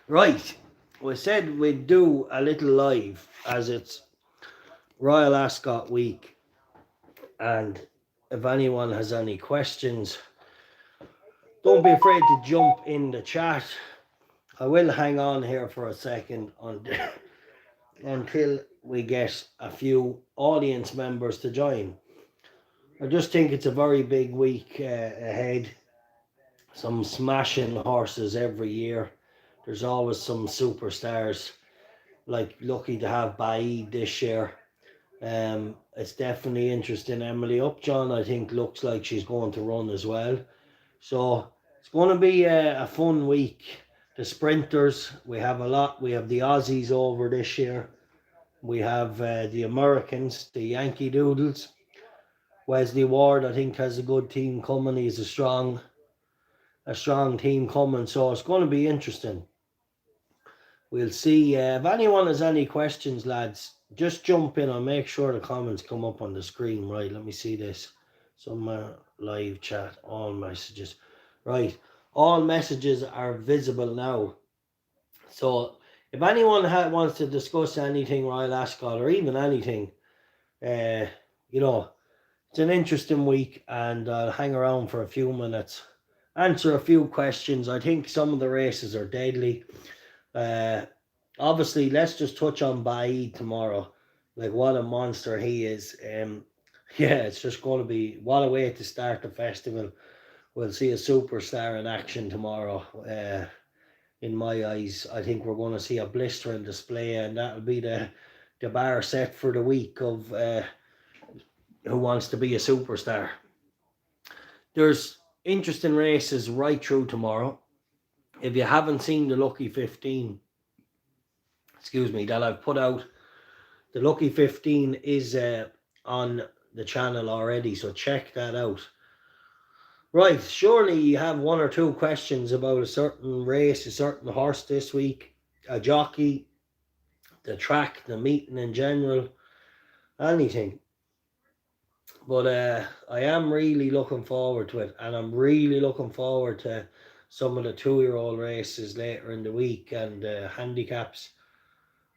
Right, we said we'd do a little live as it's Royal Ascot week, and if anyone has any questions, don't be afraid to jump in the chat. I will hang on here for a second until we get a few audience members to join. I just think it's a very big week ahead. Some smashing horses every year. There's always some superstars. Like lucky to have Baid this year. It's definitely interesting. Emily Upjohn, I think, looks like she's going to run as well. So it's going to be a fun week. The sprinters, we have a lot. We have the Aussies over this year. We have the Americans, the Yankee Doodles. Wesley Ward, I think, has a good team coming. He's a strong team coming. So it's going to be interesting. We'll see. If anyone has any questions, lads, just jump in. I'll make sure the comments come up on the screen. Right, let me see this. Some live chat, all messages. Right, all messages are visible now. So if anyone wants to discuss anything Royal Ascot or even anything, uh, you know, it's an interesting week, and I'll hang around for a few minutes, answer a few questions. I think some of the races are deadly. Obviously, let's just touch on Baid tomorrow. Like, what a monster he is. Yeah, it's just going to be, what a way to start the festival. We'll see a superstar in action tomorrow. In my eyes, I think we're going to see a blistering display, and that'll be the bar set for the week of who wants to be a superstar. There's interesting races right through tomorrow. If you haven't seen the Lucky 15, that I've put out, the Lucky 15 is on the channel already, so check that out. Right, surely you have one or two questions about a certain race, a certain horse this week, a jockey, the track, the meeting in general, anything. But I am really looking forward to it, and I'm really looking forward to some of the 2-year-old races later in the week, and handicaps.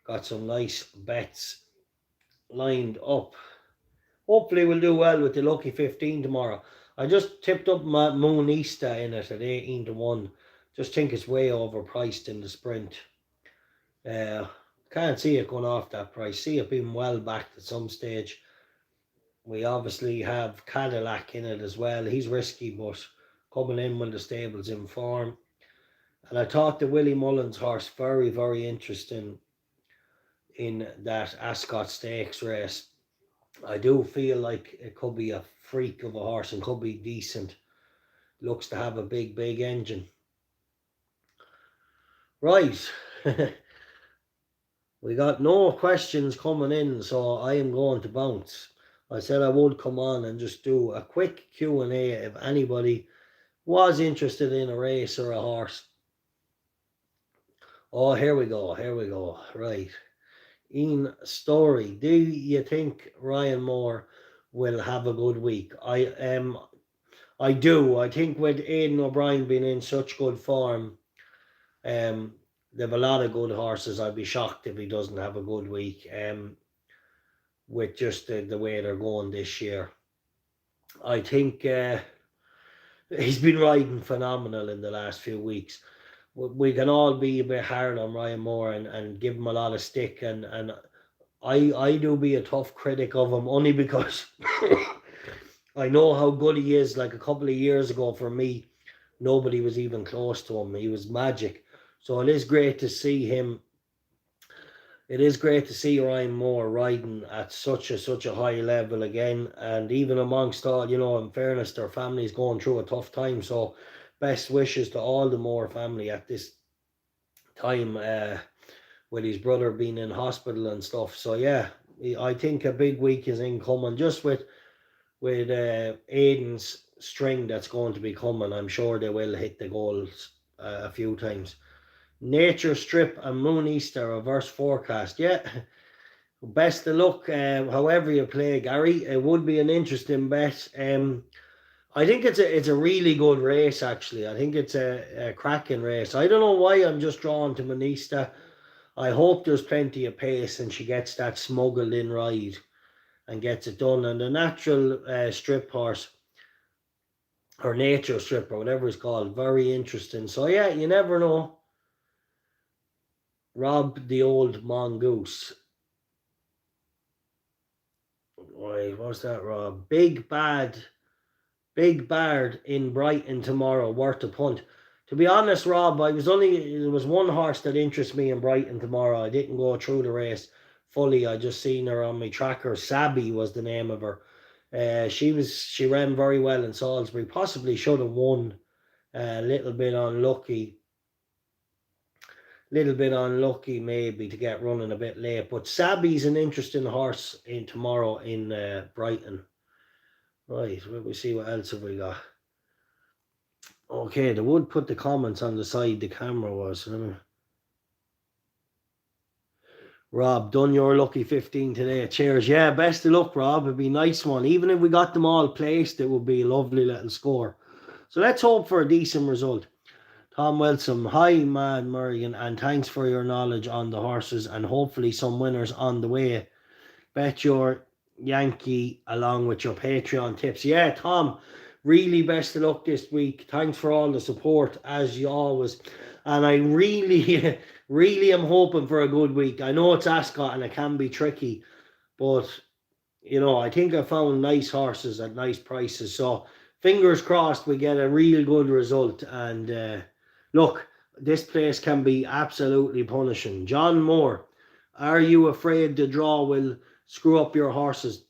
Got some nice bets lined up. Hopefully we'll do well with the Lucky 15 tomorrow. I just tipped up my Moonista in it at 18 to 1. Just think it's way overpriced in the sprint. Can't see it going off that price. See it being well backed at some stage. We obviously have Cadillac in it as well. He's risky, but coming in when the stable's in form. And I thought the Willie Mullins horse very, very interesting in that Ascot Stakes race. I do feel like it could be a freak of a horse and could be decent. Looks to have a big, big engine. Right. We got no questions coming in, so I am going to bounce. I said I would come on and just do a quick Q&A if anybody was interested in a race or a horse. Oh, here we go. Right. Ian Story, do you think Ryan Moore will have a good week? I do. I think with Aidan O'Brien being in such good form, they have a lot of good horses. I'd be shocked if he doesn't have a good week. With just the way they're going this year, I think he's been riding phenomenal in the last few weeks. We can all be a bit hard on Ryan Moore and give him a lot of stick, and I do be a tough critic of him only because I know how good he is. Like a couple of years ago, for me, nobody was even close to him. He was magic. So it is great to see him. It is great to see Ryan Moore riding at such a high level again, and even amongst all, in fairness, their family's going through a tough time. So best wishes to all the Moore family at this time, with his brother being in hospital and stuff. So yeah, I think a big week is incoming, just with Aiden's string that's going to be coming. I'm sure they will hit the goals a few times. Nature Strip and Moonista reverse forecast. Yeah, best of luck however you play, Gary. It would be an interesting bet. I think it's a really good race actually. I think it's a cracking race. I don't know why I'm just drawn to Manista. I hope there's plenty of pace and she gets that smuggled in ride and gets it done. And the natural strip horse or nature strip or whatever it's called, very interesting. So yeah, you never know. Rob the old mongoose. Wait, what's that, Rob? Big Bard in Brighton tomorrow, worth a punt. To be honest, Rob, there was one horse that interests me in Brighton tomorrow. I didn't go through the race fully. I just seen her on my tracker. Sabby was the name of her. She ran very well in Salisbury. Possibly should have won. A little bit unlucky maybe to get running a bit late. But Sabby's an interesting horse in tomorrow in Brighton. Right, let me see what else have we got. Okay, they would put the comments on the side the camera was. Rob, done your lucky 15 today. Cheers. Yeah, best of luck, Rob. It'd be a nice one. Even if we got them all placed, it would be a lovely little score. So let's hope for a decent result. Tom Wilson, hi, man, Murrigan, and thanks for your knowledge on the horses and hopefully some winners on the way. Bet your Yankee along with your Patreon tips. Yeah, Tom, really best of luck this week. Thanks for all the support as you always. And I really, really am hoping for a good week. I know it's Ascot and it can be tricky, but I think I found nice horses at nice prices. So fingers crossed we get a real good result. And look, this place can be absolutely punishing. John Moore, are you afraid the draw will screw up your horses?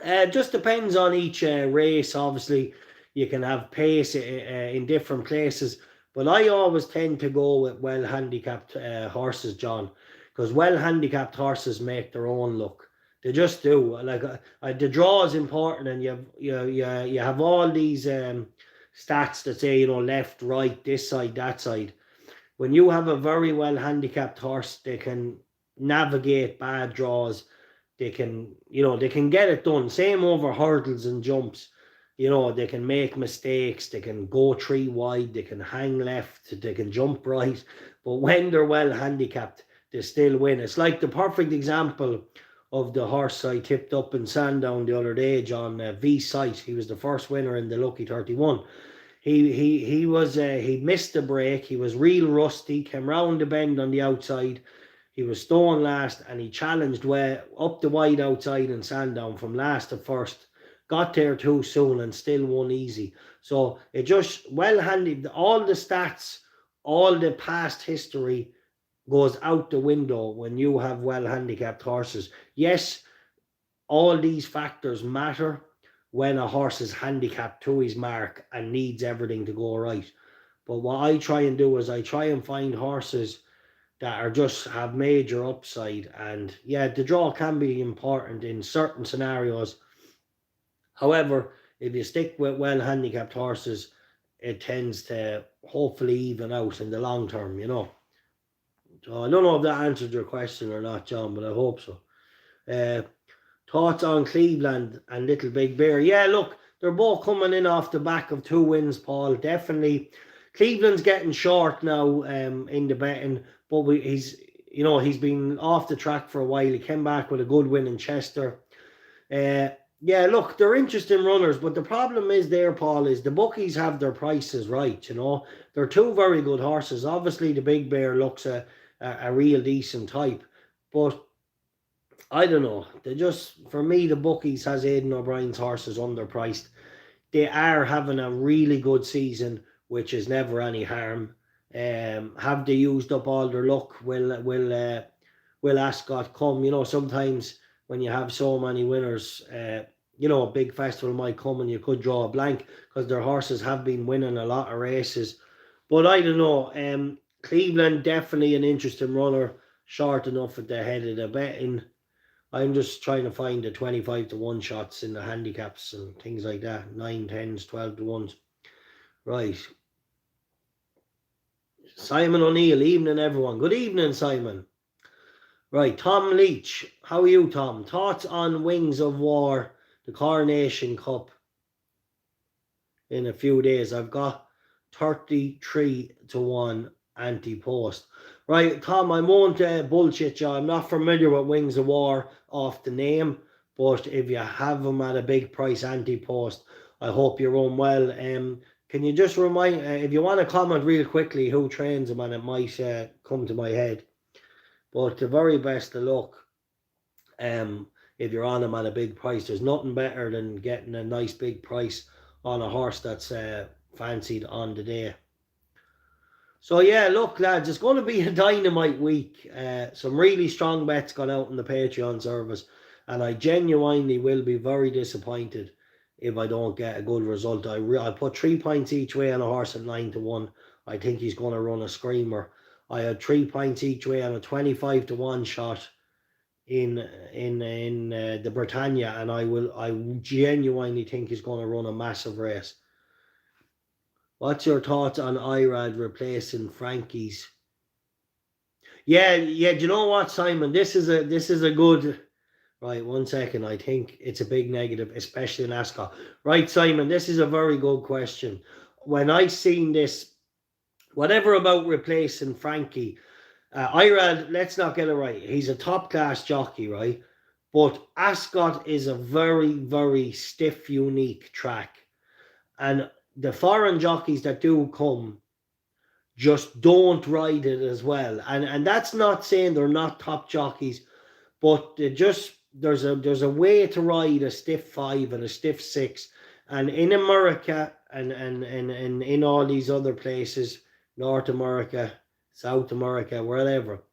It just depends on each race. Obviously, you can have pace in different places, but I always tend to go with well handicapped horses, John, because well handicapped horses make their own luck. They just do. Like the draw is important, and you have all these stats that say left, right, this side, that side. When you have a very well handicapped horse, they can navigate bad draws. They can get it done. Same over hurdles and jumps. They can make mistakes. They can go three wide. They can hang left. They can jump right. But when they're well handicapped, they still win. It's like the perfect example of the horse I tipped up in Sandown the other day, John V. Sight. He was the first winner in the Lucky 31. He missed the break. He was real rusty. Came round the bend on the outside. He was stone last, and he challenged way up the wide outside in Sandown from last to first. Got there too soon and still won easy. So it just well handed. All the stats, all the past history goes out the window when you have well handicapped horses. Yes, all these factors matter when a horse is handicapped to his mark and needs everything to go right. But what I try and do is I try and find horses that are just have major upside. And yeah, the draw can be important in certain scenarios. However, if you stick with well handicapped horses, it tends to hopefully even out in the long term. So I don't know if that answered your question or not, John, but I hope so. Thoughts on Cleveland and Little Big Bear? Yeah, look, they're both coming in off the back of 2 wins, Paul. Definitely. Cleveland's getting short now in the betting, but he's been off the track for a while. He came back with a good win in Chester. Yeah, look, they're interesting runners, but the problem is there, Paul, is the bookies have their prices right. They're 2 very good horses. Obviously, the Big Bear looks a real decent type, but I don't know. For me, the bookies has Aidan O'Brien's horses underpriced. They are having a really good season, which is never any harm. Have they used up all their luck? Will Ascot come? Sometimes when you have so many winners, a big festival might come and you could draw a blank because their horses have been winning a lot of races. But I don't know. Cleveland definitely an interesting runner, short enough at the head of the betting. I'm just trying to find the 25 to 1 shots in the handicaps and things like that. 9, 10s, 12 to 1s. Right. Simon O'Neill, evening everyone. Good evening, Simon. Right, Tom Leach. How are you, Tom? Thoughts on Wings of War, the Coronation Cup? in a few days. I've got 33-1 anti-post. Right, Tom, I won't bullshit you. I'm not familiar with Wings of War off the name, but if you have them at a big price anti-post, I hope you run well. Can you just remind, if you want to comment real quickly who trains them, and it might come to my head. But the very best of luck. If you're on them at a big price, there's nothing better than getting a nice big price on a horse that's fancied on the day. So yeah, look lads, it's going to be a dynamite week. Some really strong bets got out in the Patreon service, and I genuinely will be very disappointed if I don't get a good result. I put 3 points each way on a horse at 9-1. I think he's going to run a screamer. I had 3 points each way on a 25-1 shot in the Britannia, and I genuinely think he's going to run a massive race. What's your thoughts on Irad replacing Frankie's? Yeah. Do you know what, Simon? This is a good. Right, 1 second. I think it's a big negative, especially in Ascot. Right, Simon. This is a very good question. When I seen this, whatever about replacing Frankie, Irad. Let's not get it right. He's a top class jockey, right? But Ascot is a very, very stiff, unique track, and the foreign jockeys that do come just don't ride it as well. And that's not saying they're not top jockeys, but they just there's a way to ride a stiff 5 and a stiff 6. And in America and in all these other places, North America, South America, wherever,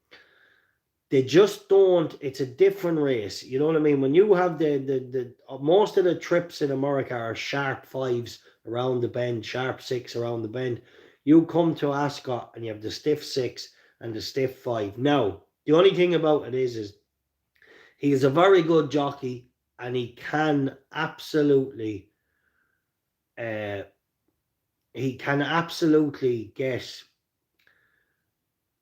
they just don't. It's a different race. You know what I mean? When you have the most of the trips in America are sharp 5s around the bend, sharp 6 around the bend. You come to Ascot and you have the stiff 6 and the stiff 5. Now, the only thing about it is he is a very good jockey, and he can absolutely get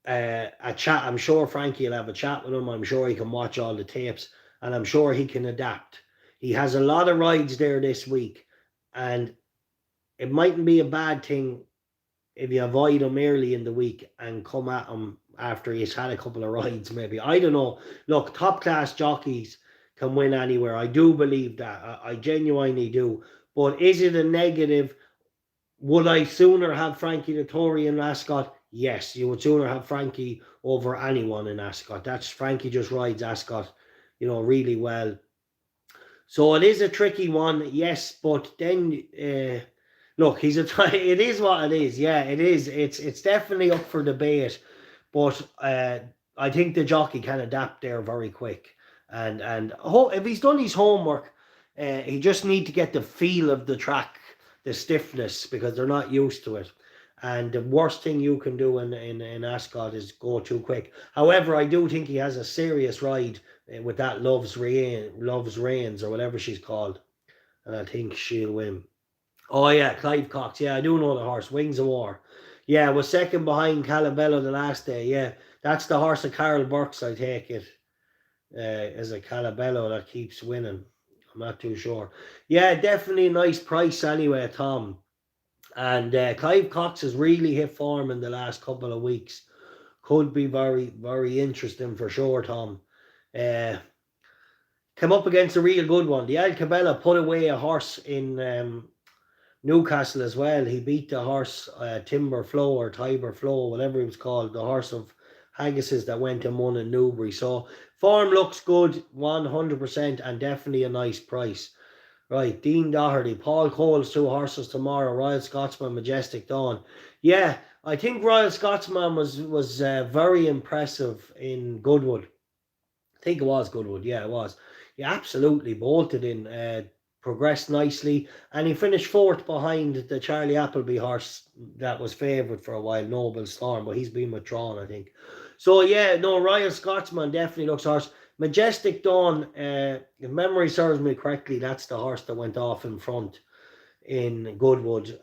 a chat. I'm sure Frankie will have a chat with him. I'm sure he can watch all the tapes, and I'm sure he can adapt. He has a lot of rides there this week, and it mightn't be a bad thing if you avoid him early in the week and come at him after he's had a couple of rides, maybe. I don't know. Look, top class jockeys can win anywhere. I do believe that. I genuinely do. But is it a negative? Would I sooner have Frankie Dettori in Ascot? Yes, you would sooner have Frankie over anyone in Ascot. That's Frankie just rides Ascot, really well. So it is a tricky one, yes, but then look, it is what it is. Yeah, it is. It's definitely up for debate, but I think the jockey can adapt there very quick. And if he's done his homework, he just need to get the feel of the track, the stiffness, because they're not used to it. And the worst thing you can do in Ascot is go too quick. However, I do think he has a serious ride with that Love's Reigns or whatever she's called, and I think she'll win. Oh yeah, Clive Cox. Yeah, I do know the horse. Wings of War. Yeah, was second behind Calabello the last day. Yeah, that's the horse of Carol Burks, I take it. Is a Calabello that keeps winning. I'm not too sure. Yeah, definitely a nice price anyway, Tom. And Clive Cox has really hit form in the last couple of weeks. Could be very, very interesting for sure, Tom. Came up against a real good one. The Alcabella put away a horse in Newcastle as well. He beat the horse Timber Flow or Tiber Flow, whatever it was called, the horse of Haggis's that went and won in Newbury. So form looks good, 100%, and definitely a nice price. Right, Dean Doherty, Paul Cole's 2 horses tomorrow, Royal Scotsman, Majestic Dawn. Yeah, I think Royal Scotsman was very impressive in Goodwood. I think it was Goodwood, yeah, it was. He absolutely bolted in, progressed nicely, and he finished 4th behind the Charlie Appleby horse that was favoured for a while, Noble Storm, but he's been withdrawn, I think. So yeah, no, Royal Scotsman definitely looks horse. Majestic Dawn, if memory serves me correctly, that's the horse that went off in front in Goodwood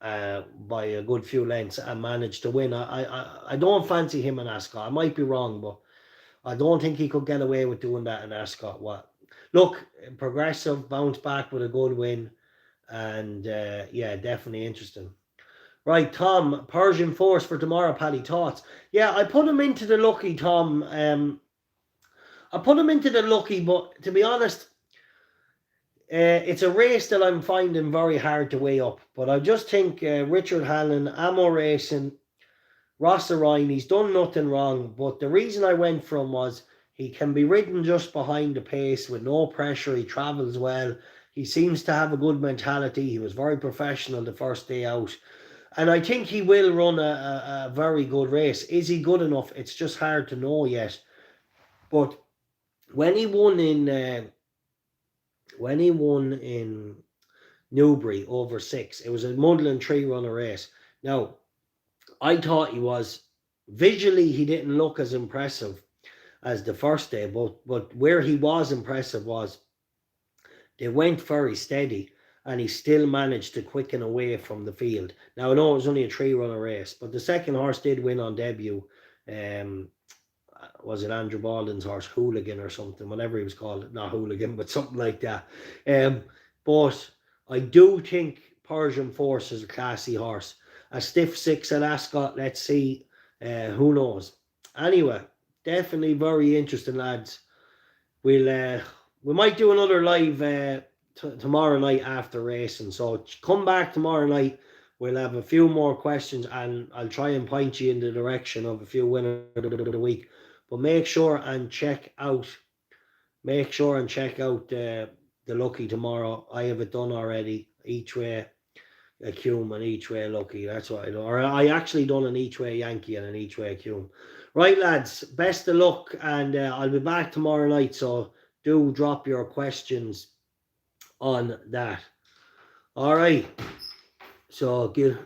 by a good few lengths and managed to win. I don't fancy him in Ascot. I might be wrong, but I don't think he could get away with doing that in Ascot. Look, progressive, bounce back with a good win. And yeah, definitely interesting. Right, Tom, Persian Force for tomorrow, Paddy. Thoughts? Yeah, I put him into the lucky, Tom. I put him into the lucky, but to be honest, it's a race that I'm finding very hard to weigh up. But I just think Richard Hannon, Amo Racing, Ross Ryan, he's done nothing wrong. But the reason I went for him was he can be ridden just behind the pace with no pressure. He travels well. He seems to have a good mentality. He was very professional the first day out. And I think he will run a very good race. Is he good enough? It's just hard to know yet. But when he won in Newbury over 6, it was a Mudland 3 runner race. Now, I thought he was visually he didn't look as impressive as the first day, but where he was impressive was they went very steady and he still managed to quicken away from the field. Now I know it was only a 3 runner race, but the second horse did win on debut. Um, was it Andrew Baldwin's horse, Hooligan or something, whatever he was called, not Hooligan, but something like that. But I do think Persian Force is a classy horse. A stiff 6 at Ascot, let's see, who knows. Anyway, definitely very interesting, lads. We might do another live tomorrow night after racing, so come back tomorrow night. We'll have a few more questions and I'll try and point you in the direction of a few winners of the week. But make sure and check out the lucky tomorrow. I have it done already. Each way a Cume and each way lucky. That's what I do. Or I actually done an each way Yankee and an each way Cume. Right, lads. Best of luck, and I'll be back tomorrow night. So do drop your questions on that. All right. So give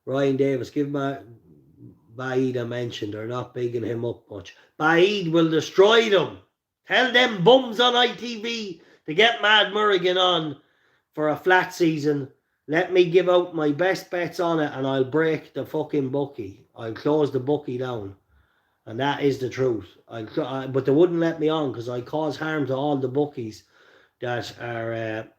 Ryan Davis, give my Baid a mention. They're not bigging him up much. Baid will destroy them. Tell them bums on ITV to get Mad Murrigan on for a flat season. Let me give out my best bets on it and I'll break the fucking bookie. I'll close the bookie down. And that is the truth. But they wouldn't let me on because I cause harm to all the bookies that are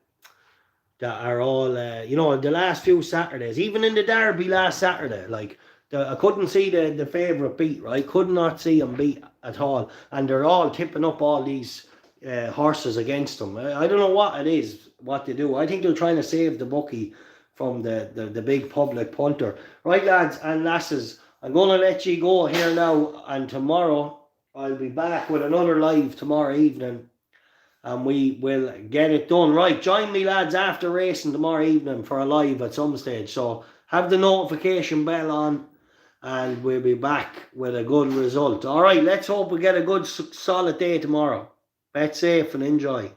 all, the last few Saturdays, even in the Derby last Saturday, like, I couldn't see the favourite beat, right? Could not see him beat at all. And they're all tipping up all these horses against them. I don't know what it is, what they do. I think they're trying to save the bookie from the big public punter. Right, lads and lasses, I'm going to let you go here now. And tomorrow, I'll be back with another live tomorrow evening. And we will get it done. Right, join me, lads, after racing tomorrow evening for a live at some stage. So have the notification bell on and we'll be back with a good result. All right, let's hope we get a good solid day tomorrow. Bet safe and enjoy.